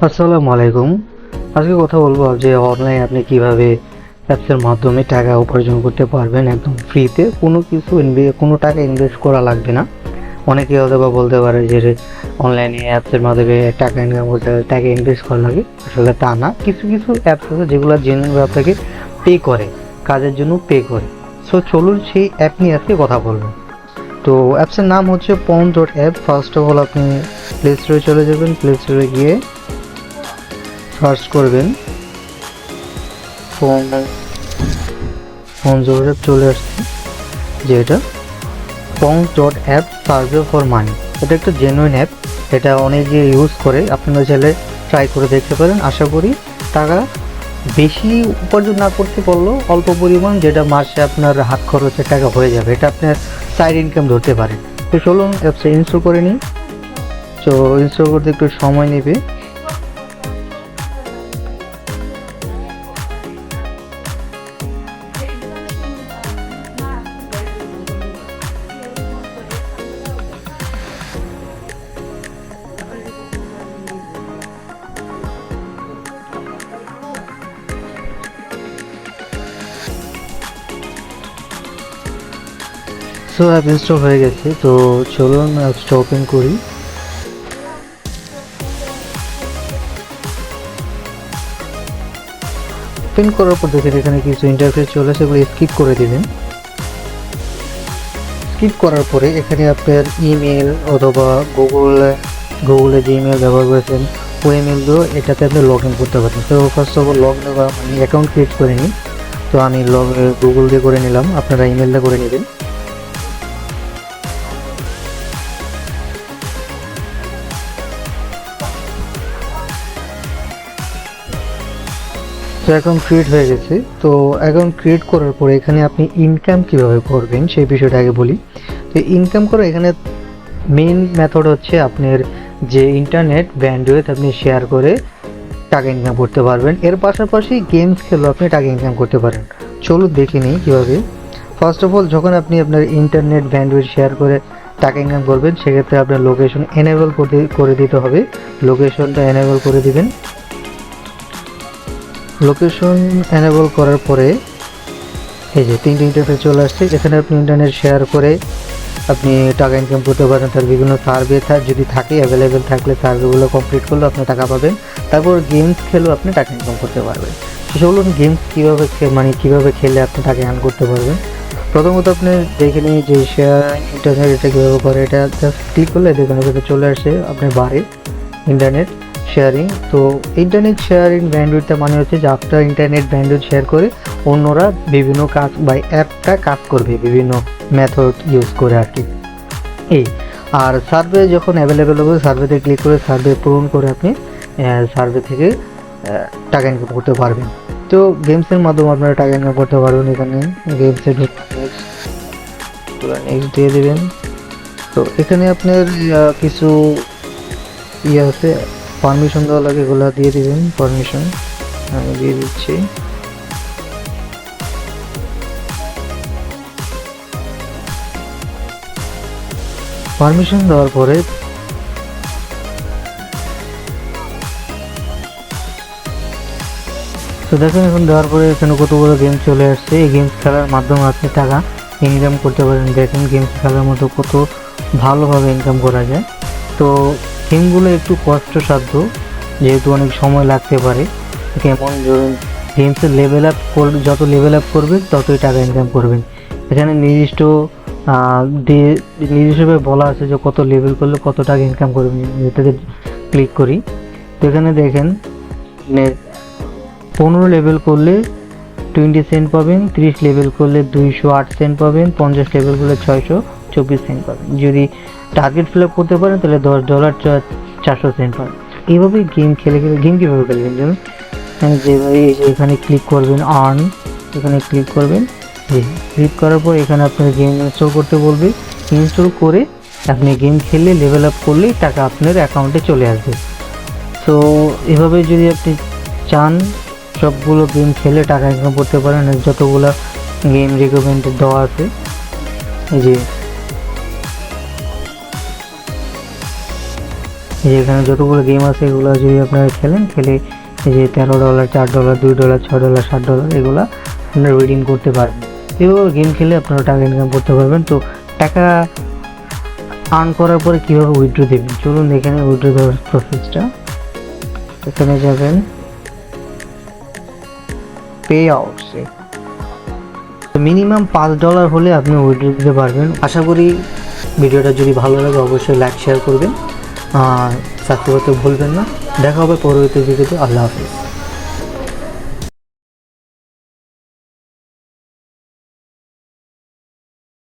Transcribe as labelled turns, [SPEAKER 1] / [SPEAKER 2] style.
[SPEAKER 1] আসসালামু আলাইকুম। আজকে কথা বলবো যে অনলাইনে আপনি কিভাবে অ্যাপসের মাধ্যমে টাকা উপার্জন করতে পারবেন একদম ফ্রিতে, কোনো টাকা ইনভেস্ট করা লাগবে না। অনেকে হয়তো বা বলতে পারে যে অনলাইনে অ্যাপসের মাধ্যমে টাকা ইনকাম করতে হবে, টাকা ইনভেস্ট করা লাগে। আসলে তা না, কিছু কিছু অ্যাপস আছে যেগুলো জেনুইনভাবে আপনাকে পে করে, কাজের জন্য পে করে। সো চলুন সেই অ্যাপ নিয়ে আজকে কথা বলবো। তো অ্যাপসের নাম হচ্ছে Pawns.app। ফার্স্ট অফ অল আপনি প্লে স্টোরে চলে যাবেন, প্লে স্টোরে গিয়ে সার্চ করবেন ফোন জোরে চলে আসছে যে এটা Pawns.app সার্ভে ফর মানি। এটা একটা জেনুইন অ্যাপ, এটা অনেকে ইউজ করে, আপনারা চাইলে ট্রাই করে দেখতে পারেন। আশা করি টাকা বেশি উপার্জন না করতে পারলেও অল্প পরিমাণ, যেটা মাসে আপনার হাত খরচের টাকা হয়ে যাবে, এটা আপনার সাইড ইনকাম ধরতে পারেন। তো চলুন অ্যাপসে ইনস্টল করে নিই। তো ইনস্টল করতে একটু সময় নেবে। সো অ্যাপ ইনস্টল হয়ে গেছে। তো চলুন অ্যাপসটা ওপেন করি। ওপেন করার পর দেখেন এখানে কিছু ইন্টারফেস চলে আসে, এগুলো স্কিপ করে দিবেন। স্কিপ করার পরে এখানে আপনার ইমেল অথবা গুগলে যে ইমেল ব্যবহার করেছেন ওই ইমেল দিয়ে এটাতে আপনি লগ ইন করতে পারেন। তো first of all log in মানে অ্যাকাউন্ট ক্রিয়েট করে নিই। তো আমি গুগল দিয়ে করে নিলাম, আপনারা ইমেলটা করে নেবেন। তো অ্যাকাউন্ট ক্রিয়েট হয়ে গেছে। তো অ্যাকাউন্ট ক্রিয়েট করার পরে এখানে আপনি ইনকাম কিভাবে করবেন সেই বিষয়টা আগে বলি। তো ইনকাম করা এখানে মেইন মেথড হচ্ছে আপনার যে ইন্টারনেট ব্যান্ডউইথ আপনি শেয়ার করে টাকা ইনকাম করতে পারবেন। এর পাশাপাশি গেমস খেলেও আপনি টাকা ইনকাম করতে পারেন। চলুন দেখে নিই কীভাবে। ফার্স্ট অফ অল যখন আপনি আপনার ইন্টারনেট ব্যান্ডউইথ শেয়ার করে টাকা ইনকাম করবেন, সেক্ষেত্রে আপনার লোকেশন এনেবল করে দিতে হবে। লোকেশনটা এনেবল করে দিবেন। লোকেশন এনেবল করার পরে এই যে তিনটে ইন্টারফেস চলে আসছে। এখানে আপনি ইন্টারনেট শেয়ার করে আপনি টাকা ইনকাম করতে পারেন। তার বিভিন্ন সার্ভে যদি থাকে, অ্যাভেলেবেল থাকলে সার্ভেগুলো কমপ্লিট করলেও আপনি টাকা পাবেন। তারপর গেমস খেলেও আপনি টাকা ইনকাম করতে পারবেন। সেগুলো গেমস কীভাবে খেলে আপনি টাকা আর্ন করতে পারবেন। প্রথমত আপনি দেখে নিন যে শেয়ার ইন্টারনেট এটা কীভাবে করে। এটা জাস্ট ক্লিক করলে দেখুন এখানে চলে আসে আপনার বারে ইন্টারনেট শেয়ারিং। তো ইন্টারনেট শেয়ারিং ব্যান্ডউইথটা মানে হচ্ছে যে আপনার ইন্টারনেট ব্যান্ডউইথ শেয়ার করে অন্যরা বিভিন্ন কাজ বা অ্যাপটা কাজ করবে বিভিন্ন মেথড ইউজ করে আর কি। এই আর সার্ভে যখন অ্যাভেলেবেল হবে, সার্ভেতে ক্লিক করে সার্ভে পূরণ করে আপনি সার্ভে থেকে টাকা ইনকাম করতে পারবেন। তো গেমসের মাধ্যমে আপনারা টাকা ইনকাম করতে পারবেন। এখানে গেমসের নেক্সট দিয়ে দেবেন। তো এখানে আপনার কিছু আছে, পারমিশন দেওয়া লাগে, এগুলো দিয়ে দিবেন। পারমিশন আমি দিয়ে দিচ্ছি। পারমিশন দেওয়ার পরে তো দেখেন এখন দেওয়ার পরে এখানে কতগুলো গেম চলে আসছে। এই গেমস খেলার মাধ্যমে আপনি টাকা ইনকাম করতে পারেন। দেখেন গেমস খেলার মতো কত ভালোভাবে ইনকাম করা যায়। তো গেমগুলো একটু কষ্টসাধ্য, যেহেতু অনেক সময় লাগতে পারে। কেমন ধরুন গেমসের যত লেভেল আপ করবেন ততই টাকা ইনকাম করবেন। এখানে নিজস্বভাবে বলা আছে যে কত লেভেল করলে কত টাকা ইনকাম করবেন। এটাতে ক্লিক করি। তো এখানে দেখেন 15 লেভেল করলে 20 সেন্ট পাবেন, 30 লেভেল করলে 208 সেন্ট পাবেন, 50 লেভেল করলে 624 সেন্ট পাবেন। যদি টার্গেট ফিল আপ করতে পারেন তাহলে $10 400 সেন্ট পাবেন। এইভাবে গেম গেম কীভাবে খেলবেন জানেন, যেভাবে এখানে ক্লিক করবেন আর্ন, এখানে ক্লিক করবেন। ক্লিক করার পর এখানে আপনার গেম ইনস্টল করতে বলবে। ইনস্টল করে আপনি গেম খেললে লেভেল আপ করলেই টাকা আপনার অ্যাকাউন্টে চলে আসবে। তো এভাবে যদি আপনি চান সবগুলো গেম খেলে টাকা ইনকাম করতে পারেন। যতগুলো গেম রিকমেন্ডেড দেওয়া আছে, এই যে এই যে এখানে যতগুলো গেম আছে এগুলো যদি আপনারা খেলে এই যে $13, $4, $2, $6, $7 এগুলা আপনারা রিডিম করতে পারবেন। এভাবে গেম খেলে আপনারা টাকা ইনকাম করতে পারবেন। তো টাকা আর্ন করার পরে কীভাবে উইথড্র দেবেন চলুন এখানে উইথড্র দেওয়ার প্রসেসটা। এখানে যাবেন পে আউটসে, মিনিমাম $5 হলে আপনি উইথড্র দিতে পারবেন। আশা করি ভিডিওটা যদি ভালো লাগে অবশ্যই লাইক শেয়ার করবেন আর সাবস্ক্রাইব করতে ভুলবেন না। দেখা হবে পরবর্তী ভিডিওতে। আল্লাহ হাফিজ।